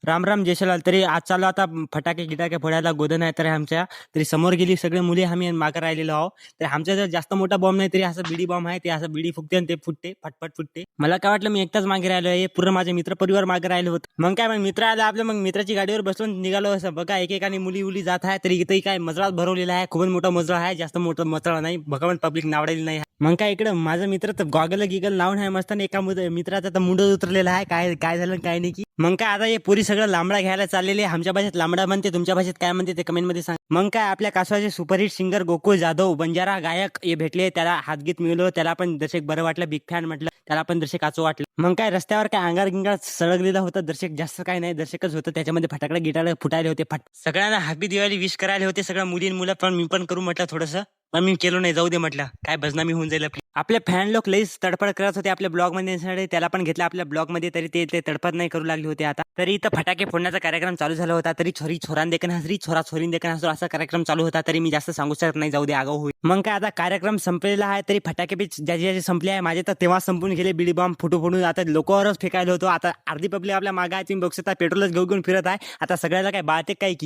राम राम जयशलाल. तरी आज चालू आता फटाके गिटाके फोडायला गोधन आहे तर आमच्या. तरी समोर गेली सगळे मुली आम्ही मागे राहिलेलो आहो. तर आमच्या जर जास्त मोठा बॉम्ब नाही तरी असं बिडी बॉम्ब आहे, ते असं बिडी फुटते आणि ते फुटते, फटफट फुटते. मला काय वाटलं मी एकटाच मागे राहिलो आहे, पूर्ण माझे मित्र परिवार मागे राहिले होते. मग काय मग मित्र आले आपल्या, मग मित्राची गाडीवर बसून निघालो. असं बघा एकेकाने मुली उली जात आहे, तरी इथं काय मजळात भरवलेला आहे, खूपच मोठा मजळा आहे, जास्त मोठा मजळा नाही, भगवान पब्लिक नावडेली नाही. मग काय इकडं माझा मित्र तर गॉगल गिगल लावून आहे मस्त, एका मित्राचा तर मुंड उतरलेला आहे, काय काय झालं काय नाही की. मग काय आता हे पुरी सगळं लांबडा घ्यायला चाललेले. आमच्या भाषेत लांबडा म्हणते, तुमच्या भाषेत काय म्हणते ते कमेंट मध्ये सांग. मग काय आपल्या कासवाचे सुपरहिट सिंगर गोकुळ जाधव बंजारा गायक हे भेटले, त्याला हातगीत मिळलो, त्याला पण दर्शक बरं वाटलं, बिग फॅन म्हटलं, त्याला पण दर्शक आचो वाटलं. मग काय रस्त्यावर काय अंगार गिंगार सळगलेला होता दर्शक, जास्त काय नाही दर्शकच होतं, त्याच्यामध्ये फटाकडे गिटाळे फुटायले होते. सगळ्यांना हॅपी दिवाळी विश करायला होते, सगळ्या मुली मुलं, पण मी पण करू म्हटलं थोडंसं, पण मी केलो नाही, जाऊ दे म्हटलं, काय बदनामी होऊन जाईल आपली. आपले फॅन लोक लईच तडफड करत होते आपल्या ब्लॉग मध्ये, त्याला पण घेतलं आपल्या ब्लॉग मध्ये, तरी ते तडफड नाही करू लागले होते. आता तरी इथं फटाके फोडण्याचा कार्यक्रम चालू झाला होता, तरी छोरी छोरान देखील हसरी, छोरा छोरीन देखील हसरो, असा कार्यक्रम चालू होता. तरी मी जास्त सांगू शकत नाही, जाऊ दे आगाऊ होईल. मग काय आता कार्यक्रम संपलेला आहे, तरी फटाके बी ज्याचे संपले आहे, माझे तर तेव्हा संपून गेले, बिडी बॉम्ब फुटू फुटून आता लोकांवरच फेकायला होतो. आता अर्धी पब्लिक आपल्या मागे आहे, तुम्ही बघू शकता, पेट्रोलच घेऊन फिरत आहे. आता सगळ्याला काय बाळते काय की